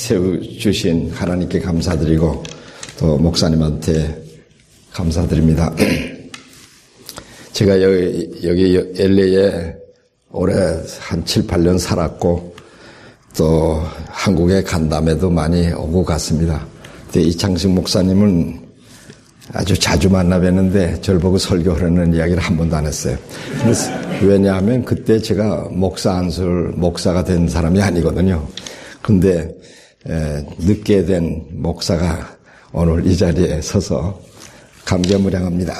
세워주신 하나님께 감사드리고 또 목사님한테 감사드립니다. 제가 여기 LA에 올해 한 7, 8년 살았고 또 한국에 간담회도 많이 오고 갔습니다. 근데 이창식 목사님은 아주 자주 만나 뵀는데 저를 보고 설교하라는 이야기를 한 번도 안 했어요. 그래서 왜냐하면 그때 제가 목사가 된 사람이 아니거든요. 근데 늦게 된 목사가 오늘 이 자리에 서서 감개무량합니다.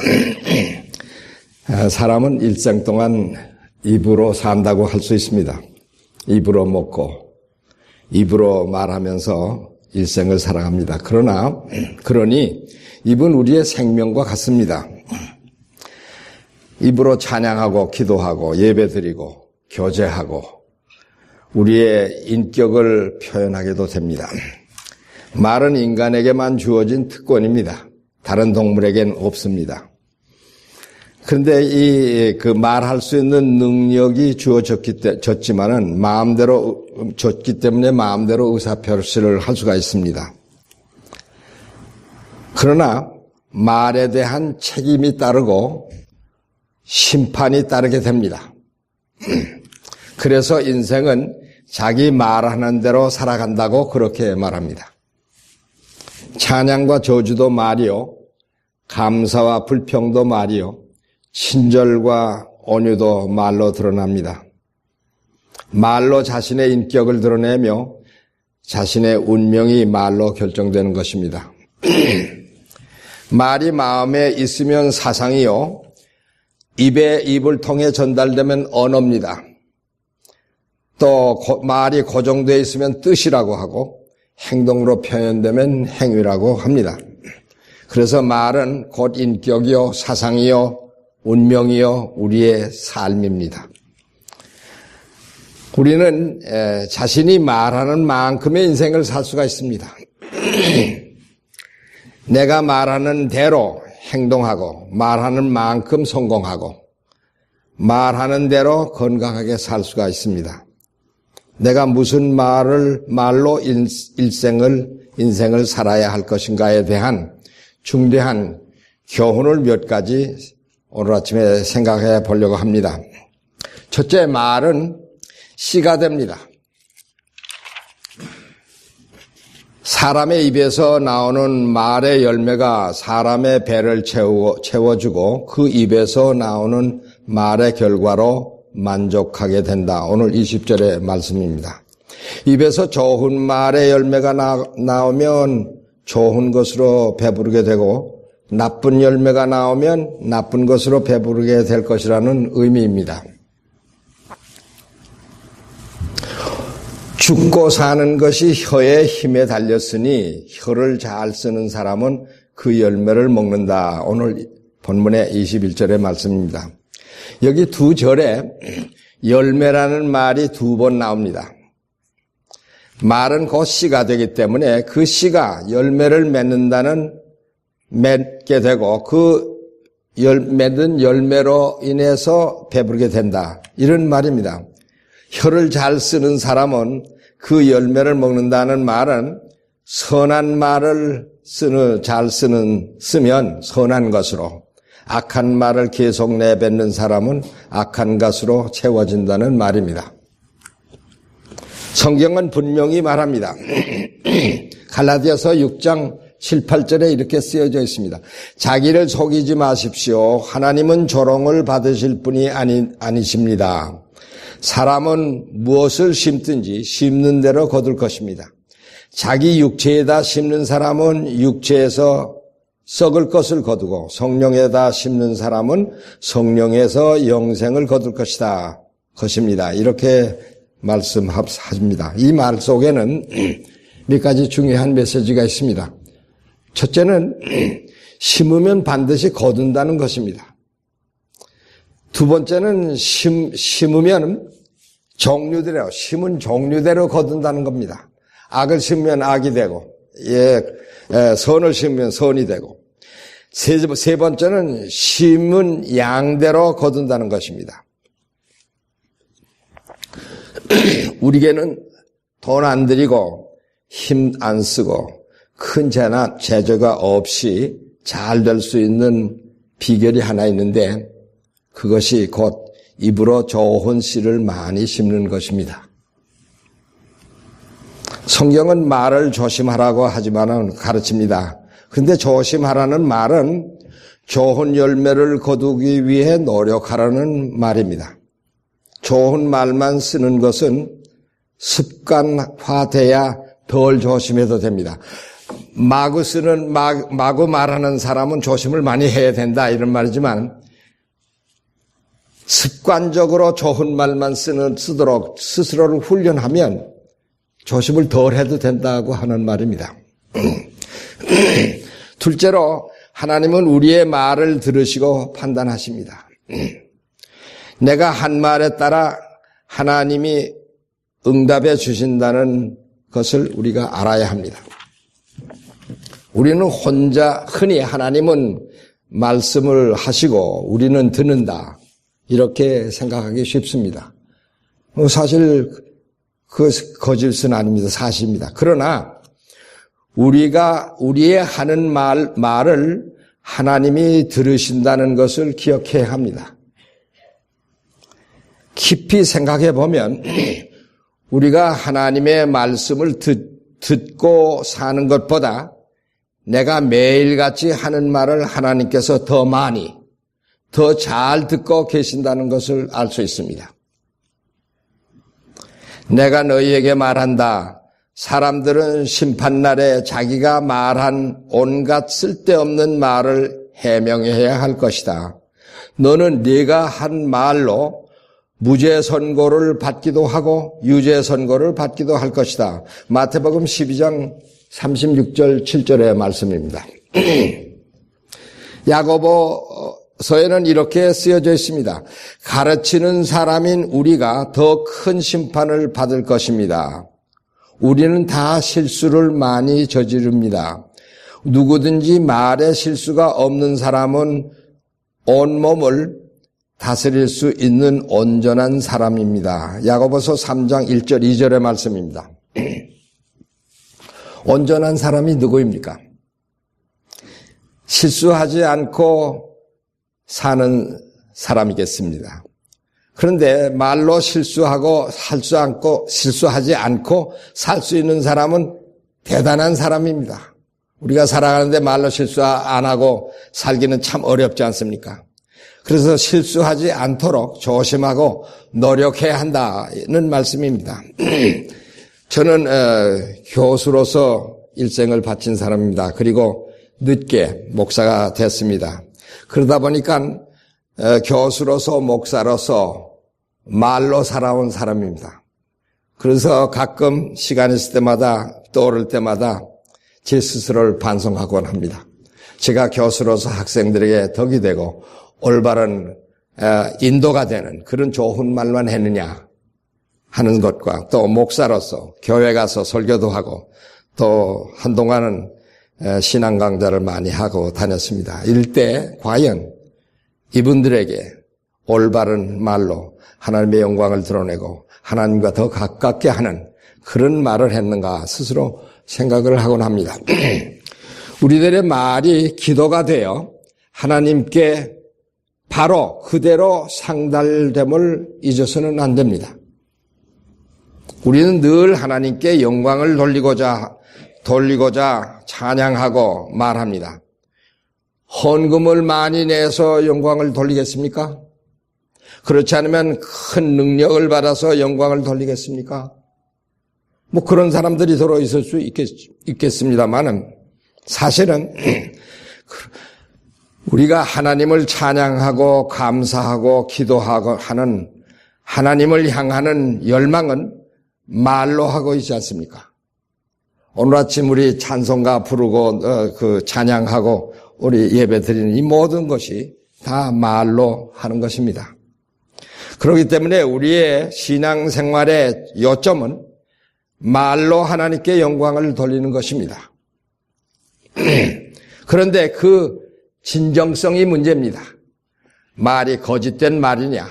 사람은 일생 동안 입으로 산다고 할 수 있습니다. 입으로 먹고 입으로 말하면서 일생을 살아갑니다. 그러니 입은 우리의 생명과 같습니다. 입으로 찬양하고 기도하고 예배드리고 교제하고 우리의 인격을 표현하게도 됩니다. 말은 인간에게만 주어진 특권입니다. 다른 동물에겐 없습니다. 그런데 그 말할 수 있는 능력이 줬지만은 줬기 때문에 마음대로 의사표시를 할 수가 있습니다. 그러나 말에 대한 책임이 따르고 심판이 따르게 됩니다. 그래서 인생은 자기 말하는 대로 살아간다고 그렇게 말합니다. 찬양과 저주도 말이요, 감사와 불평도 말이요, 친절과 온유도 말로 드러납니다. 말로 자신의 인격을 드러내며 자신의 운명이 말로 결정되는 것입니다. 말이 마음에 있으면 사상이요, 입을 통해 전달되면 언어입니다. 또 말이 고정되어 있으면 뜻이라고 하고 행동으로 표현되면 행위라고 합니다. 그래서 말은 곧 인격이요, 사상이요, 운명이요, 우리의 삶입니다. 우리는 자신이 말하는 만큼의 인생을 살 수가 있습니다. 내가 말하는 대로 행동하고 말하는 만큼 성공하고 말하는 대로 건강하게 살 수가 있습니다. 내가 무슨 말로 인생을 살아야 할 것인가에 대한 중대한 교훈을 몇 가지 오늘 아침에 생각해 보려고 합니다. 첫째, 말은 씨가 됩니다. 사람의 입에서 나오는 말의 열매가 사람의 배를 채워주고 그 입에서 나오는 말의 결과로 만족하게 된다. 오늘 20절의 말씀입니다. 입에서 좋은 말의 열매가 나오면 좋은 것으로 배부르게 되고 나쁜 열매가 나오면 나쁜 것으로 배부르게 될 것이라는 의미입니다. 죽고 사는 것이 혀의 힘에 달렸으니 혀를 잘 쓰는 사람은 그 열매를 먹는다. 오늘 본문의 21절의 말씀입니다. 여기 두 절에 열매라는 말이 두 번 나옵니다. 말은 곧 씨가 되기 때문에 그 씨가 열매를 맺게 되고 그 맺은 열매로 인해서 배부르게 된다. 이런 말입니다. 혀를 잘 쓰는 사람은 그 열매를 먹는다는 말은 선한 말을 쓰면 선한 것으로, 악한 말을 계속 내뱉는 사람은 악한 것으로 채워진다는 말입니다. 성경은 분명히 말합니다. 갈라디아서 6장 7, 8절에 이렇게 쓰여져 있습니다. 자기를 속이지 마십시오. 하나님은 조롱을 받으실 분이 아니십니다. 사람은 무엇을 심든지 심는 대로 거둘 것입니다. 자기 육체에다 심는 사람은 육체에서 썩을 것을 거두고 성령에다 심는 사람은 성령에서 영생을 거둘 것입니다. 이렇게 말씀하십니다. 이 말 속에는 몇 가지 중요한 메시지가 있습니다. 첫째는 심으면 반드시 거둔다는 것입니다. 두 번째는 심으면 심은 종류대로 거둔다는 겁니다. 악을 심으면 악이 되고, 선을 심으면 선이 되고, 세 번째는 심은 양대로 거둔다는 것입니다. 우리에게는 돈 안 들이고 힘 안 쓰고 큰 죄나 죄가 없이 잘 될 수 있는 비결이 하나 있는데 그것이 곧 입으로 좋은 씨를 많이 심는 것입니다. 성경은 말을 조심하라고 하지만은 가르칩니다. 근데 조심하라는 말은 좋은 열매를 거두기 위해 노력하라는 말입니다. 좋은 말만 쓰는 것은 습관화돼야 덜 조심해도 됩니다. 마구 말하는 사람은 조심을 많이 해야 된다 이런 말이지만 습관적으로 좋은 말만 쓰도록 스스로를 훈련하면 조심을 덜 해도 된다고 하는 말입니다. 둘째로 하나님은 우리의 말을 들으시고 판단하십니다. 내가 한 말에 따라 하나님이 응답해 주신다는 것을 우리가 알아야 합니다. 우리는 혼자 흔히 하나님은 말씀을 하시고 우리는 듣는다 이렇게 생각하기 쉽습니다. 사실 그 거짓은 아닙니다. 사실입니다. 그러나 우리가 우리의 하는 말을 하나님이 들으신다는 것을 기억해야 합니다. 깊이 생각해 보면 우리가 하나님의 말씀을 듣고 사는 것보다 내가 매일같이 하는 말을 하나님께서 더 많이, 더 잘 듣고 계신다는 것을 알 수 있습니다. 내가 너희에게 말한다. 사람들은 심판날에 자기가 말한 온갖 쓸데없는 말을 해명해야 할 것이다. 너는 네가 한 말로 무죄 선고를 받기도 하고 유죄 선고를 받기도 할 것이다. 마태복음 12장 36절 7절의 말씀입니다. 야고보서에는 이렇게 쓰여져 있습니다. 가르치는 사람인 우리가 더 큰 심판을 받을 것입니다. 우리는 다 실수를 많이 저지릅니다. 누구든지 말에 실수가 없는 사람은 온몸을 다스릴 수 있는 온전한 사람입니다. 야고보서 3장 1절 2절의 말씀입니다. 온전한 사람이 누구입니까? 실수하지 않고 사는 사람이겠습니다. 그런데 말로 실수하지 않고 살 수 있는 사람은 대단한 사람입니다. 우리가 살아가는데 말로 실수 안 하고 살기는 참 어렵지 않습니까? 그래서 실수하지 않도록 조심하고 노력해야 한다는 말씀입니다. 저는 교수로서 일생을 바친 사람입니다. 그리고 늦게 목사가 됐습니다. 그러다 보니까 교수로서 목사로서 말로 살아온 사람입니다. 그래서 가끔 시간 있을 때마다 떠오를 때마다 제 스스로를 반성하곤 합니다. 제가 교수로서 학생들에게 덕이 되고 올바른 인도가 되는 그런 좋은 말만 했느냐 하는 것과 또 목사로서 교회 가서 설교도 하고 또 한동안은 신앙 강좌를 많이 하고 다녔습니다. 이럴 때 과연 이분들에게 올바른 말로 하나님의 영광을 드러내고 하나님과 더 가깝게 하는 그런 말을 했는가 스스로 생각을 하곤 합니다. 우리들의 말이 기도가 되어 하나님께 바로 그대로 상달됨을 잊어서는 안 됩니다. 우리는 늘 하나님께 영광을 돌리고자 찬양하고 말합니다. 헌금을 많이 내서 영광을 돌리겠습니까? 그렇지 않으면 큰 능력을 받아서 영광을 돌리겠습니까? 뭐 그런 사람들이 서로 있을 수 있겠습니다만은 사실은 우리가 하나님을 찬양하고 감사하고 기도하고 하는 하나님을 향하는 열망은 말로 하고 있지 않습니까? 오늘 아침 우리 찬송가 부르고 찬양하고 우리 예배 드리는 이 모든 것이 다 말로 하는 것입니다. 그렇기 때문에 우리의 신앙생활의 요점은 말로 하나님께 영광을 돌리는 것입니다. 그런데 그 진정성이 문제입니다. 말이 거짓된 말이냐,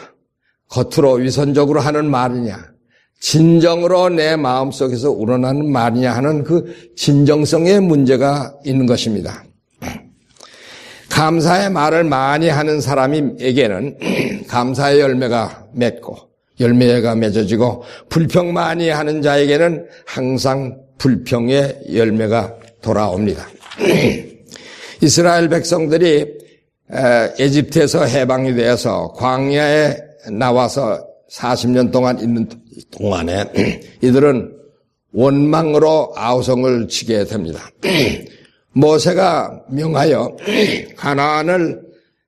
겉으로 위선적으로 하는 말이냐, 진정으로 내 마음속에서 우러나는 말이냐 하는 그 진정성의 문제가 있는 것입니다. 감사의 말을 많이 하는 사람에게는 감사의 열매가 맺고 열매가 맺어지고 불평 많이 하는 자에게는 항상 불평의 열매가 돌아옵니다. 이스라엘 백성들이 에집트에서 해방이 되어서 광야에 나와서 40년 동안 있는 동안에 이들은 원망으로 아우성을 치게 됩니다. 모세가 명하여 가나안을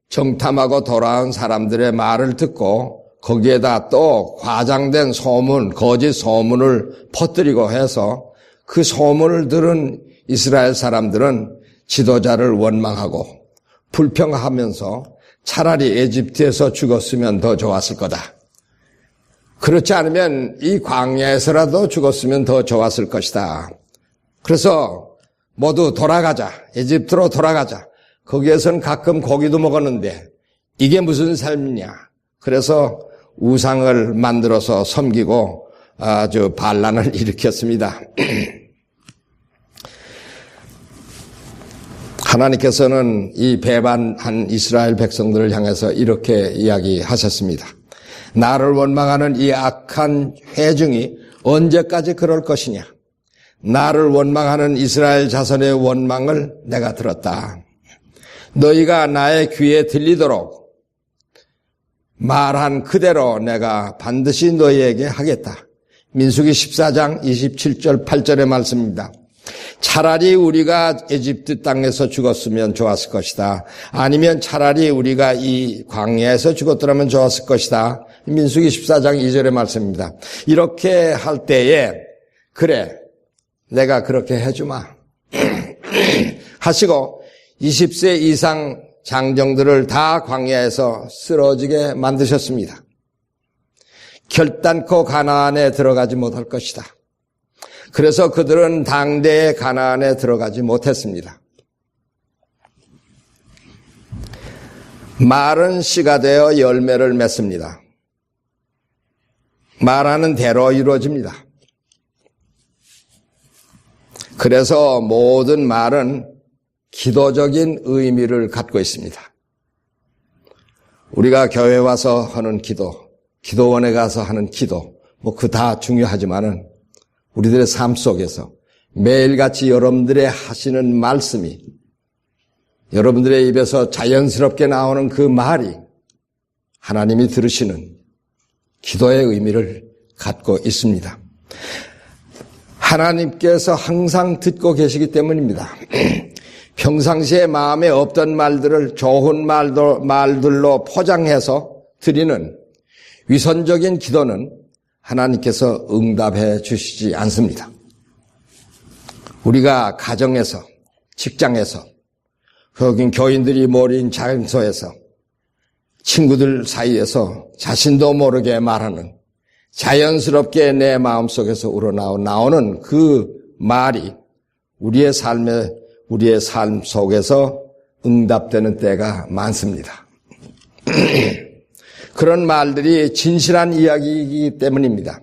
정탐하고 돌아온 사람들의 말을 듣고 거기에다 또 과장된 소문, 거짓 소문을 퍼뜨리고 해서 그 소문을 들은 이스라엘 사람들은 지도자를 원망하고 불평하면서 차라리 에집트에서 죽었으면 더 좋았을 거다. 그렇지 않으면 이 광야에서라도 죽었으면 더 좋았을 것이다. 그래서 모두 돌아가자. 에집트로 돌아가자. 거기에서는 가끔 고기도 먹었는데 이게 무슨 삶이냐. 그래서 우상을 만들어서 섬기고 아주 반란을 일으켰습니다. 하나님께서는 이 배반한 이스라엘 백성들을 향해서 이렇게 이야기하셨습니다. 나를 원망하는 이 악한 회중이 언제까지 그럴 것이냐. 나를 원망하는 이스라엘 자손의 원망을 내가 들었다. 너희가 나의 귀에 들리도록 말한 그대로 내가 반드시 너희에게 하겠다. 민수기 14장 27절 8절의 말씀입니다. 차라리 우리가 에집트 땅에서 죽었으면 좋았을 것이다. 아니면 차라리 우리가 이 광야에서 죽었더라면 좋았을 것이다. 민수기 14장 2절의 말씀입니다. 이렇게 할 때에 그래 내가 그렇게 해주마 하시고 20세 이상 장정들을 다 광야에서 쓰러지게 만드셨습니다. 결단코 가나안에 들어가지 못할 것이다. 그래서 그들은 당대의 가나안에 들어가지 못했습니다. 말은 씨가 되어 열매를 맺습니다. 말하는 대로 이루어집니다. 그래서 모든 말은 기도적인 의미를 갖고 있습니다. 우리가 교회 와서 하는 기도, 기도원에 가서 하는 기도, 그 다 중요하지만은 우리들의 삶 속에서 매일같이 여러분들의 하시는 말씀이 여러분들의 입에서 자연스럽게 나오는 그 말이 하나님이 들으시는 기도의 의미를 갖고 있습니다. 하나님께서 항상 듣고 계시기 때문입니다. 평상시에 마음에 없던 말들을 좋은 말들로 포장해서 드리는 위선적인 기도는 하나님께서 응답해 주시지 않습니다. 우리가 가정에서, 직장에서, 거긴 교인들이 모인 장소에서, 친구들 사이에서 자신도 모르게 말하는 자연스럽게 내 마음속에서 우러나오는 그 말이 우리의 삶 속에서 응답되는 때가 많습니다. 그런 말들이 진실한 이야기이기 때문입니다.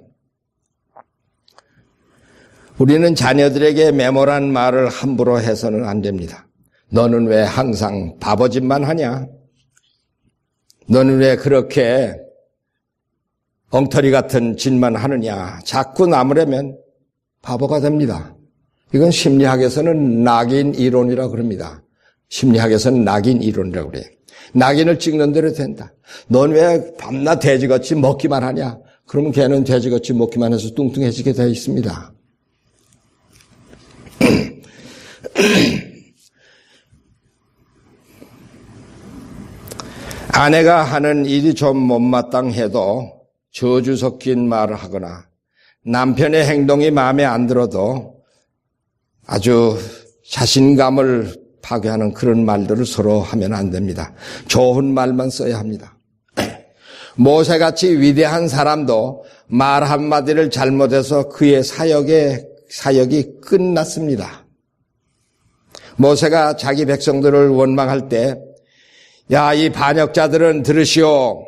우리는 자녀들에게 매몰한 말을 함부로 해서는 안 됩니다. 너는 왜 항상 바보짓만 하냐? 너는 왜 그렇게 엉터리 같은 짓만 하느냐? 자꾸 남으려면 바보가 됩니다. 이건 심리학에서는 낙인 이론이라고 그럽니다. 심리학에서는 낙인 이론이라고 그래요. 낙인을 찍는 대로 된다. 넌 왜 밤낮 돼지같이 먹기만 하냐? 그러면 걔는 돼지같이 먹기만 해서 뚱뚱해지게 되어 있습니다. 아내가 하는 일이 좀 못마땅해도 저주 섞인 말을 하거나 남편의 행동이 마음에 안 들어도 아주 자신감을 파괴하는 그런 말들을 서로 하면 안 됩니다. 좋은 말만 써야 합니다. 모세같이 위대한 사람도 말 한마디를 잘못해서 그의 사역이 끝났습니다. 모세가 자기 백성들을 원망할 때 야, 이 반역자들은 들으시오.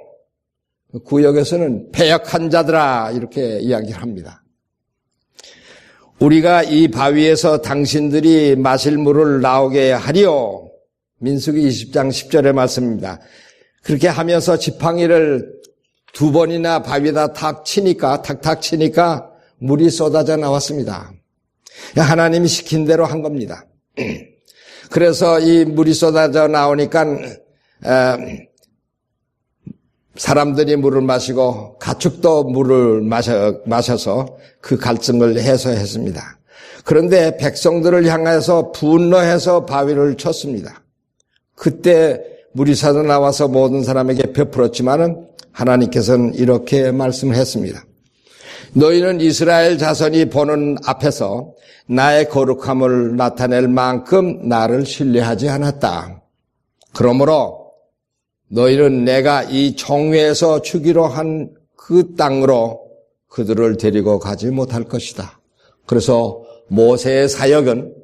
구역에서는 패역한 자들아 이렇게 이야기를 합니다. 우리가 이 바위에서 당신들이 마실 물을 나오게 하리요. 민수기 20장 10절의 말씀입니다. 그렇게 하면서 지팡이를 2번이나 바위에다 탁 치니까 물이 쏟아져 나왔습니다. 하나님이 시킨 대로 한 겁니다. 그래서 이 물이 쏟아져 나오니까 사람들이 물을 마시고 가축도 물을 마셔서 그 갈증을 해소했습니다. 그런데 백성들을 향해서 분노해서 바위를 쳤습니다. 그때 물이 쏟아 나와서 모든 사람에게 베풀었지만은 하나님께서는 이렇게 말씀을 했습니다. 너희는 이스라엘 자손이 보는 앞에서 나의 거룩함을 나타낼 만큼 나를 신뢰하지 않았다. 그러므로 너희는 내가 이 정회에서 주기로 한 그 땅으로 그들을 데리고 가지 못할 것이다. 그래서 모세의 사역은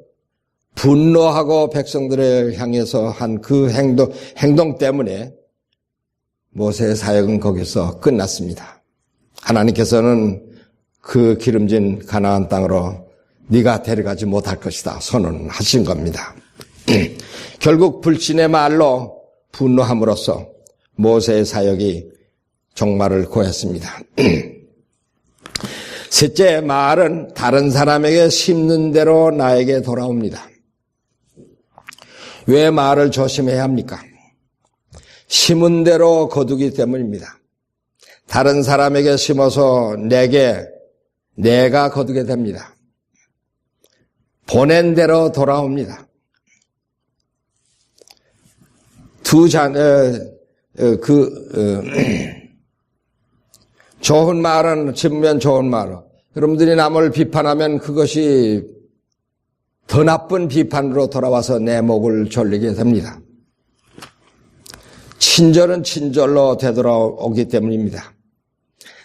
분노하고 백성들을 향해서 한 그 행동 때문에 모세의 사역은 거기서 끝났습니다. 하나님께서는 그 기름진 가나안 땅으로 네가 데려가지 못할 것이다 선언하신 겁니다. 결국 불신의 말로 분노함으로써 모세의 사역이 종말을 고했습니다. 셋째, 말은 다른 사람에게 심는 대로 나에게 돌아옵니다. 왜 말을 조심해야 합니까? 심은 대로 거두기 때문입니다. 다른 사람에게 심어서 내가 거두게 됩니다. 보낸 대로 돌아옵니다. 좋은 말은 심으면 좋은 말로, 여러분들이 남을 비판하면 그것이 더 나쁜 비판으로 돌아와서 내 목을 졸리게 됩니다. 친절은 친절로 되돌아오기 때문입니다.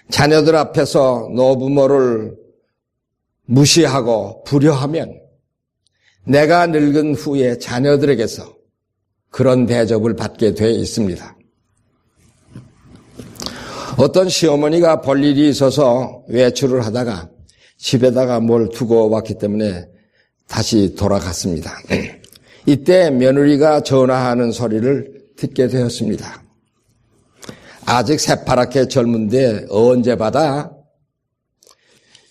자녀들 앞에서 노부모를 무시하고 불효하면 내가 늙은 후에 자녀들에게서 그런 대접을 받게 되어 있습니다. 어떤 시어머니가 볼 일이 있어서 외출을 하다가 집에다가 뭘 두고 왔기 때문에 다시 돌아갔습니다. 이때 며느리가 전화하는 소리를 듣게 되었습니다. 아직 새파랗게 젊은데 언제 받아?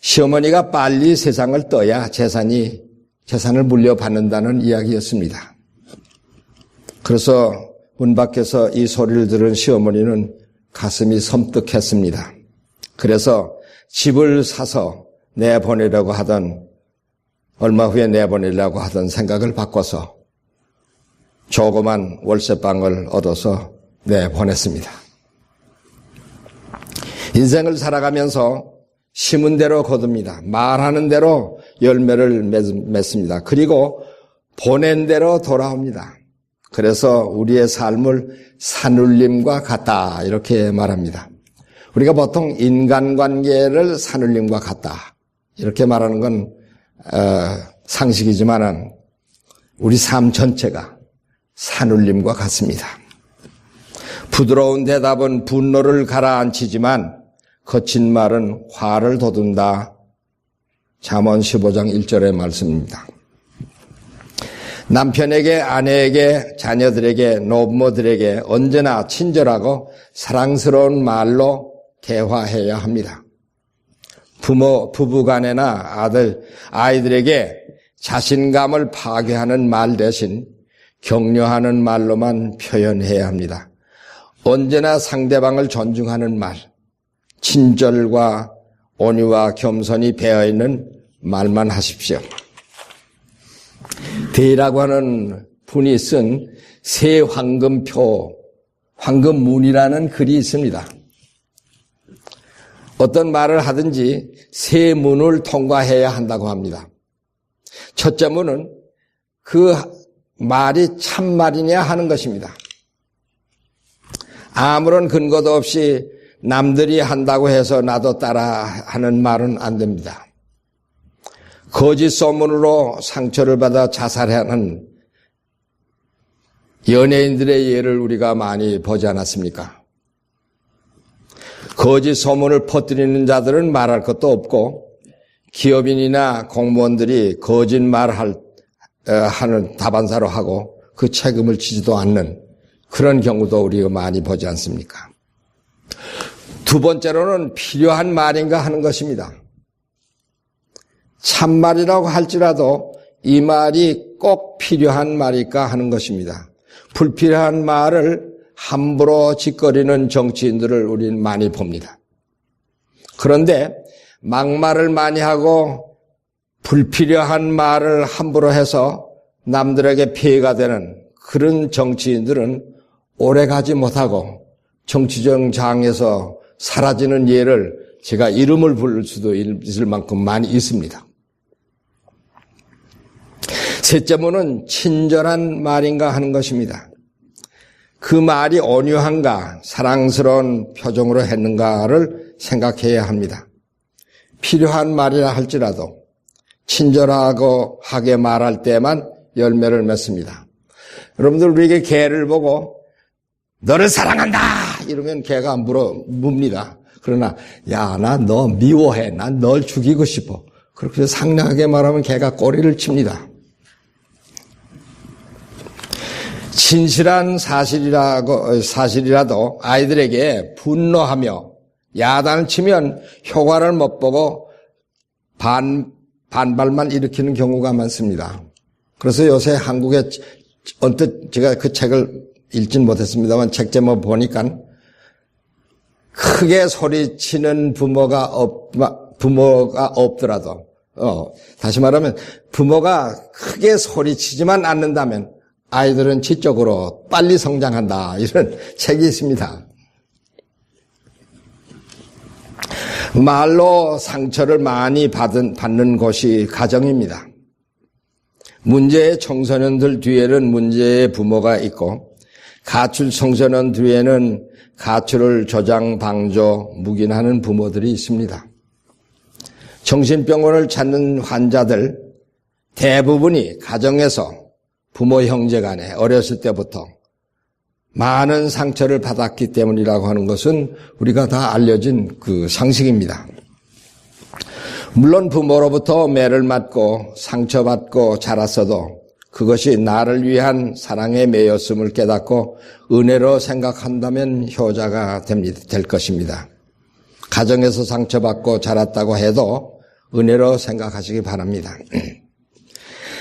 시어머니가 빨리 세상을 떠야 재산을 물려받는다는 이야기였습니다. 그래서 문 밖에서 이 소리를 들은 시어머니는 가슴이 섬뜩했습니다. 그래서 집을 사서 얼마 후에 내보내려고 하던 생각을 바꿔서 조그만 월세방을 얻어서 내보냈습니다. 인생을 살아가면서 심은 대로 거둡니다. 말하는 대로 열매를 맺습니다. 그리고 보낸 대로 돌아옵니다. 그래서 우리의 삶을 산울림과 같다 이렇게 말합니다. 우리가 보통 인간관계를 산울림과 같다 이렇게 말하는 건 상식이지만 우리 삶 전체가 산울림과 같습니다. 부드러운 대답은 분노를 가라앉히지만 거친 말은 화를 돋운다. 잠언 15장 1절의 말씀입니다. 남편에게, 아내에게, 자녀들에게, 노부모들에게 언제나 친절하고 사랑스러운 말로 대화해야 합니다. 부부간에나 아이들에게 자신감을 파괴하는 말 대신 격려하는 말로만 표현해야 합니다. 언제나 상대방을 존중하는 말, 친절과 온유와 겸손이 배어있는 말만 하십시오. 대라고 하는 분이 쓴 새 황금문이라는 글이 있습니다. 어떤 말을 하든지 세 문을 통과해야 한다고 합니다. 첫째 문은 그 말이 참말이냐 하는 것입니다. 아무런 근거도 없이 남들이 한다고 해서 나도 따라 하는 말은 안 됩니다. 거짓 소문으로 상처를 받아 자살하는 연예인들의 예를 우리가 많이 보지 않았습니까? 거짓 소문을 퍼뜨리는 자들은 말할 것도 없고 기업인이나 공무원들이 거짓말을 하는 다반사로 하고 그 책임을 지지도 않는 그런 경우도 우리가 많이 보지 않습니까? 두 번째로는 필요한 말인가 하는 것입니다. 참말이라고 할지라도 이 말이 꼭 필요한 말일까 하는 것입니다. 불필요한 말을 함부로 짓거리는 정치인들을 우리는 많이 봅니다. 그런데 막말을 많이 하고 불필요한 말을 함부로 해서 남들에게 피해가 되는 그런 정치인들은 오래가지 못하고 정치적 장에서 사라지는 예를 제가 이름을 부를 수도 있을 만큼 많이 있습니다. 셋째로는 친절한 말인가 하는 것입니다. 그 말이 온유한가 사랑스러운 표정으로 했는가를 생각해야 합니다. 필요한 말이라 할지라도 친절하고 하게 말할 때만 열매를 맺습니다. 여러분들 우리에게 개를 보고 너를 사랑한다 이러면 개가 묻니다. 그러나 야, 나 너 미워해. 난 널 죽이고 싶어. 그렇게 상냥하게 말하면 개가 꼬리를 칩니다. 진실한 사실이라도 아이들에게 분노하며 야단을 치면 효과를 못 보고 반발만 일으키는 경우가 많습니다. 그래서 요새 한국에 언뜻 제가 그 책을 읽진 못했습니다만 책 제목 보니까 크게 소리치는 부모가 없더라도 다시 말하면 부모가 크게 소리치지만 않는다면 아이들은 지적으로 빨리 성장한다 이런 책이 있습니다. 말로 상처를 많이 받는 곳이 가정입니다. 문제의 청소년들 뒤에는 문제의 부모가 있고 가출 청소년 뒤에는 가출을 조장, 방조, 묵인하는 부모들이 있습니다. 정신병원을 찾는 환자들 대부분이 가정에서 부모 형제 간에 어렸을 때부터 많은 상처를 받았기 때문이라고 하는 것은 우리가 다 알려진 그 상식입니다. 물론 부모로부터 매를 맞고 상처받고 자랐어도 그것이 나를 위한 사랑의 매였음을 깨닫고 은혜로 생각한다면 효자가 될 것입니다. 가정에서 상처받고 자랐다고 해도 은혜로 생각하시기 바랍니다.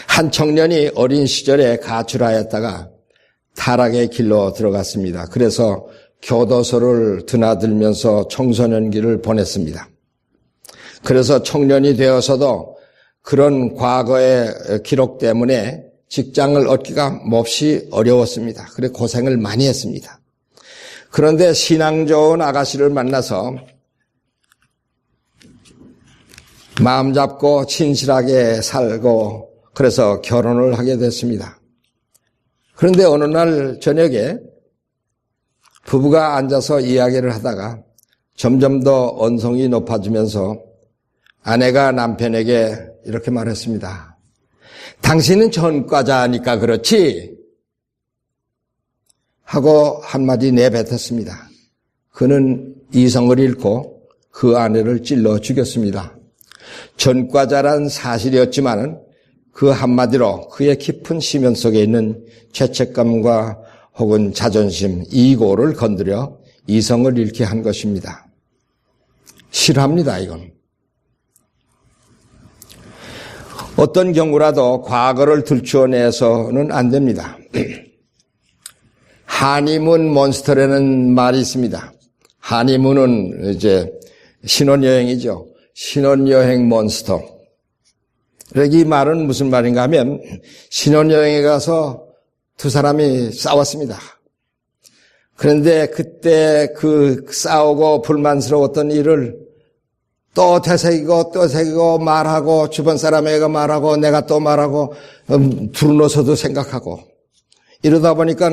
한 청년이 어린 시절에 가출하였다가 타락의 길로 들어갔습니다. 그래서 교도소를 드나들면서 청소년기를 보냈습니다. 그래서 청년이 되어서도 그런 과거의 기록 때문에 직장을 얻기가 몹시 어려웠습니다. 그래 고생을 많이 했습니다. 그런데 신앙 좋은 아가씨를 만나서 마음 잡고 진실하게 살고 그래서 결혼을 하게 됐습니다. 그런데 어느 날 저녁에 부부가 앉아서 이야기를 하다가 점점 더 언성이 높아지면서 아내가 남편에게 이렇게 말했습니다. 당신은 전과자니까 그렇지? 하고 한마디 내뱉었습니다. 그는 이성을 잃고 그 아내를 찔러 죽였습니다. 전과자란 사실이었지만은 그 한마디로 그의 깊은 심연 속에 있는 죄책감과 혹은 자존심, 이고를 건드려 이성을 잃게 한 것입니다. 싫어합니다, 이건. 어떤 경우라도 과거를 들추어내서는 안 됩니다. 하니문 몬스터라는 말이 있습니다. 하니문은 이제 신혼여행이죠. 신혼여행 몬스터. 이 말은 무슨 말인가 하면 신혼여행에 가서 두 사람이 싸웠습니다. 그런데 그때 그 싸우고 불만스러웠던 일을 또 되새기고 말하고 주변 사람에게 말하고 내가 또 말하고 둘러서도 생각하고 이러다 보니까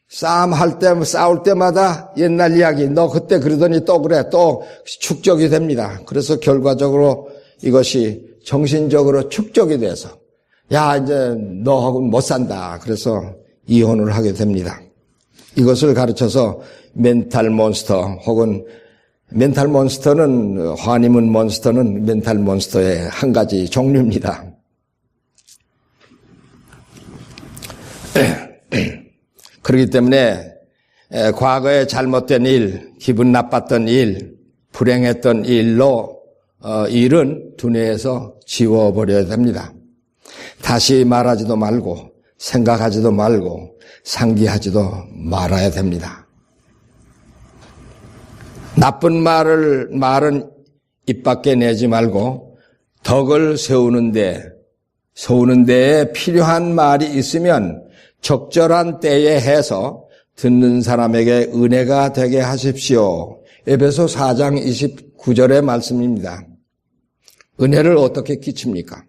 싸울 때마다 옛날 이야기 너 그때 그러더니 또 그래 또 축적이 됩니다. 그래서 결과적으로 이것이 정신적으로 축적이 돼서 야 이제 너하고는 못 산다. 그래서 이혼을 하게 됩니다. 이것을 가르쳐서 멘탈 몬스터 혹은 멘탈 몬스터는, 화니문 몬스터는 멘탈 몬스터의 한 가지 종류입니다. 그렇기 때문에 과거에 잘못된 일, 기분 나빴던 일, 불행했던 일은 두뇌에서 지워버려야 됩니다. 다시 말하지도 말고 생각하지도 말고 상기하지도 말아야 됩니다. 나쁜 말은 입 밖에 내지 말고 덕을 세우는 데에 필요한 말이 있으면 적절한 때에 해서 듣는 사람에게 은혜가 되게 하십시오. 에베소 4장 29절의 말씀입니다. 은혜를 어떻게 끼칩니까?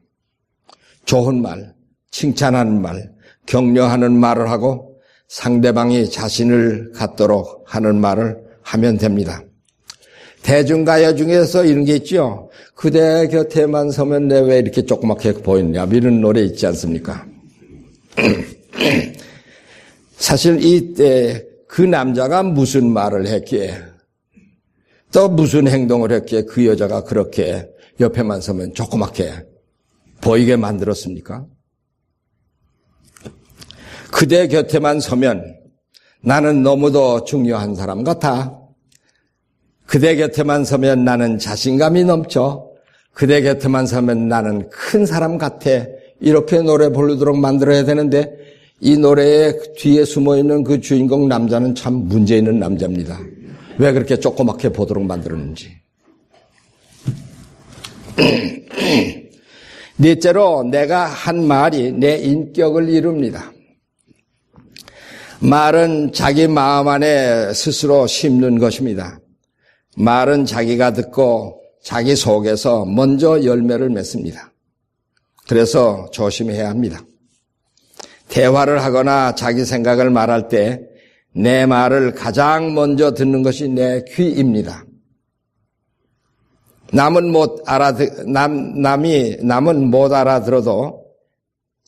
좋은 말, 칭찬하는 말, 격려하는 말을 하고 상대방이 자신을 갖도록 하는 말을 하면 됩니다. 대중가요 중에서 이런 게 있죠. 그대 곁에만 서면 내 왜 이렇게 조그맣게 보이느냐 이런 노래 있지 않습니까? 사실 이때 그 남자가 무슨 말을 했기에 또 무슨 행동을 했기에 그 여자가 그렇게 옆에만 서면 조그맣게 보이게 만들었습니까? 그대 곁에만 서면 나는 너무도 중요한 사람 같아. 그대 곁에만 서면 나는 자신감이 넘쳐. 그대 곁에만 서면 나는 큰 사람 같아. 이렇게 노래 부르도록 만들어야 되는데 이 노래의 뒤에 숨어있는 그 주인공 남자는 참 문제 있는 남자입니다. 왜 그렇게 조그맣게 보도록 만들었는지. 넷째로 내가 한 말이 내 인격을 이룹니다. 말은 자기 마음 안에 스스로 심는 것입니다. 말은 자기가 듣고 자기 속에서 먼저 열매를 맺습니다. 그래서 조심해야 합니다. 대화를 하거나 자기 생각을 말할 때 내 말을 가장 먼저 듣는 것이 내 귀입니다. 남은 못 알아들어도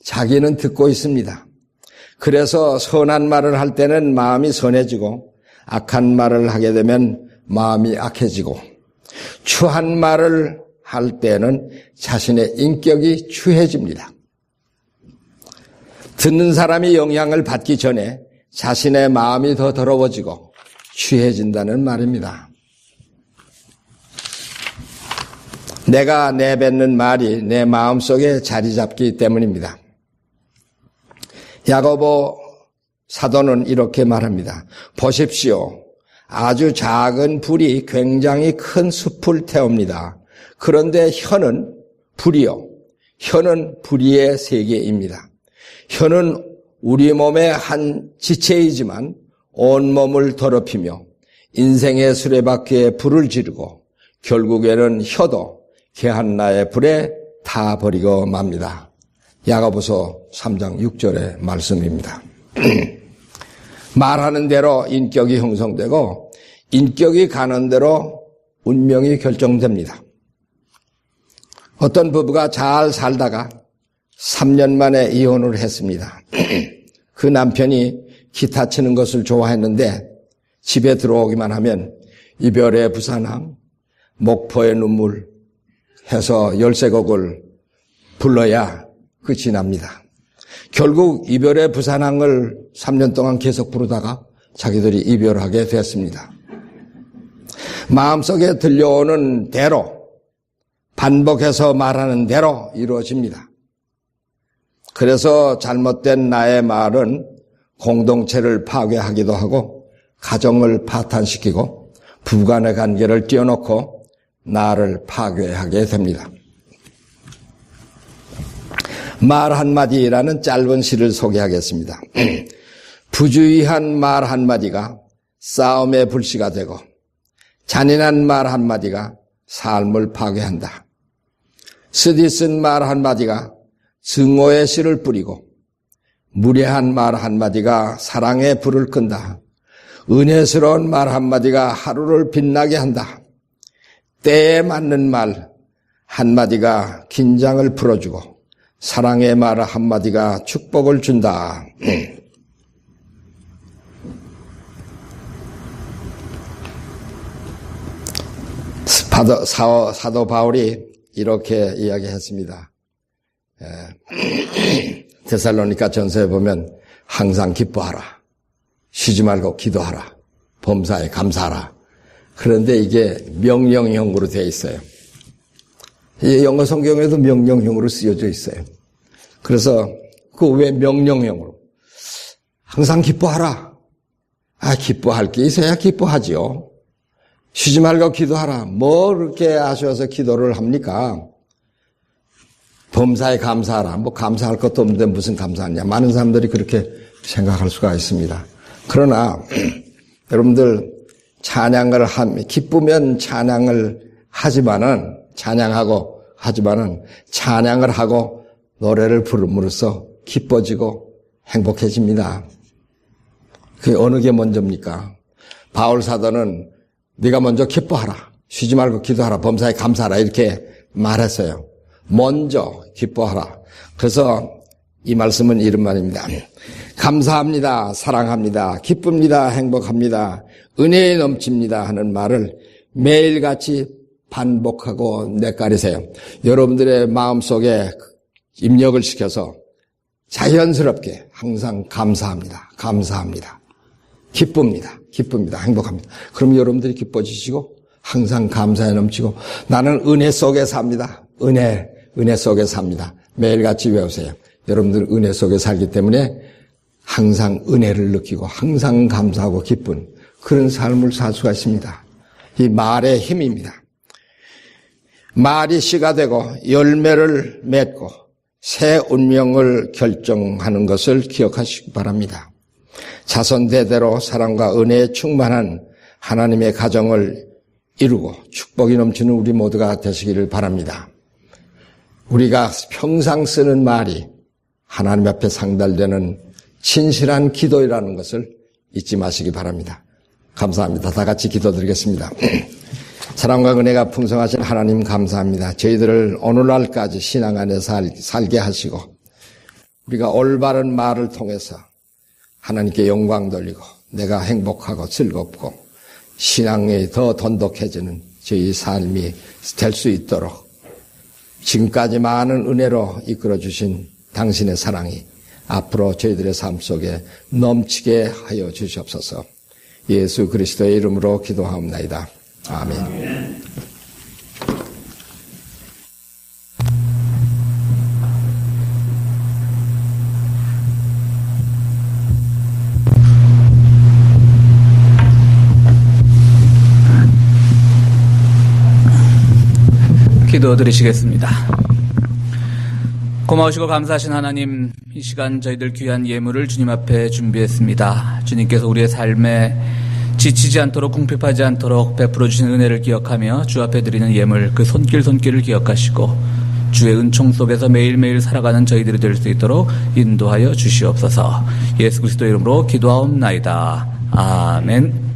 자기는 듣고 있습니다. 그래서 선한 말을 할 때는 마음이 선해지고 악한 말을 하게 되면 마음이 악해지고 추한 말을 할 때는 자신의 인격이 추해집니다. 듣는 사람이 영향을 받기 전에 자신의 마음이 더 더러워지고 취해진다는 말입니다. 내가 내뱉는 말이 내 마음속에 자리 잡기 때문입니다. 야고보 사도는 이렇게 말합니다. 보십시오. 아주 작은 불이 굉장히 큰 숲을 태웁니다. 그런데 혀는 불의의 세계입니다. 혀는 우리 몸의 한 지체이지만 온몸을 더럽히며 인생의 수레바퀴에 불을 지르고 결국에는 혀도 게한나의 불에 타 버리고 맙니다. 야고보서 3장 6절의 말씀입니다. 말하는 대로 인격이 형성되고 인격이 가는 대로 운명이 결정됩니다. 어떤 부부가 잘 살다가 3년 만에 이혼을 했습니다. 그 남편이 기타 치는 것을 좋아했는데 집에 들어오기만 하면 이별의 부산함, 목포의 눈물 해서 13곡을 불러야 끝이 납니다. 결국 이별의 부산함을 3년 동안 계속 부르다가 자기들이 이별하게 됐습니다. 마음속에 들려오는 대로 반복해서 말하는 대로 이루어집니다. 그래서 잘못된 나의 말은 공동체를 파괴하기도 하고 가정을 파탄시키고 부부간의 관계를 띄워놓고 나를 파괴하게 됩니다. 말 한마디라는 짧은 시를 소개하겠습니다. 부주의한 말 한마디가 싸움의 불씨가 되고 잔인한 말 한마디가 삶을 파괴한다. 쓰디쓴 말 한마디가 증오의 씨를 뿌리고 무례한 말 한마디가 사랑의 불을 끈다. 은혜스러운 말 한마디가 하루를 빛나게 한다. 때에 맞는 말 한마디가 긴장을 풀어주고 사랑의 말 한마디가 축복을 준다. 사도 바울이 이렇게 이야기했습니다. 데살로니가 전서에 보면 항상 기뻐하라. 쉬지 말고 기도하라. 범사에 감사하라. 그런데 이게 명령형으로 되어 있어요. 영어 성경에도 명령형으로 쓰여져 있어요. 그래서 그 왜 명령형으로? 항상 기뻐하라. 기뻐할 게 있어야 기뻐하지요. 쉬지 말고 기도하라. 뭐 그렇게 아쉬워서 기도를 합니까? 범사에 감사하라. 뭐 감사할 것도 없는데 무슨 감사하냐. 많은 사람들이 그렇게 생각할 수가 있습니다. 그러나 여러분들 찬양을 기쁘면 찬양을 하지만은 찬양을 하고 노래를 부름으로써 기뻐지고 행복해집니다. 그게 어느 게 먼저입니까? 바울 사도는 네가 먼저 기뻐하라. 쉬지 말고 기도하라. 범사에 감사하라. 이렇게 말했어요. 먼저 기뻐하라. 그래서 이 말씀은 이런 말입니다. 감사합니다. 사랑합니다. 기쁩니다. 행복합니다. 은혜에 넘칩니다. 하는 말을 매일같이 반복하고 내까리세요. 여러분들의 마음속에 입력을 시켜서 자연스럽게 항상 감사합니다. 감사합니다. 기쁩니다. 기쁩니다. 행복합니다. 그럼 여러분들이 기뻐지시고 항상 감사에 넘치고 나는 은혜 속에 삽니다. 은혜 속에 삽니다. 매일같이 외우세요. 여러분들은 은혜 속에 살기 때문에 항상 은혜를 느끼고 항상 감사하고 기쁜 그런 삶을 살 수가 있습니다. 이 말의 힘입니다. 말이 씨가 되고 열매를 맺고 새 운명을 결정하는 것을 기억하시기 바랍니다. 자손 대대로 사랑과 은혜에 충만한 하나님의 가정을 이루고 축복이 넘치는 우리 모두가 되시기를 바랍니다. 우리가 평상 쓰는 말이 하나님 앞에 상달되는 진실한 기도이라는 것을 잊지 마시기 바랍니다. 감사합니다. 다 같이 기도드리겠습니다. 사랑과 은혜가 풍성하신 하나님 감사합니다. 저희들을 오늘날까지 신앙 안에 살게 하시고 우리가 올바른 말을 통해서 하나님께 영광 돌리고 내가 행복하고 즐겁고 신앙이 더 돈독해지는 저희 삶이 될 수 있도록 지금까지 많은 은혜로 이끌어주신 당신의 사랑이 앞으로 저희들의 삶 속에 넘치게 하여 주시옵소서. 예수 그리스도의 이름으로 기도하옵나이다. 아멘. 기도드리시겠습니다. 고마우시고 감사하신 하나님, 이 시간 저희들 귀한 예물을 주님 앞에 준비했습니다. 주님께서 우리의 삶에 지치지 않도록 궁핍하지 않도록 베풀어 주신 은혜를 기억하며 주 앞에 드리는 예물 그 손길을 기억하시고 주의 은총 속에서 매일매일 살아가는 저희들이 될 수 있도록 인도하여 주시옵소서. 예수 그리스도 이름으로 기도하옵나이다. 아멘.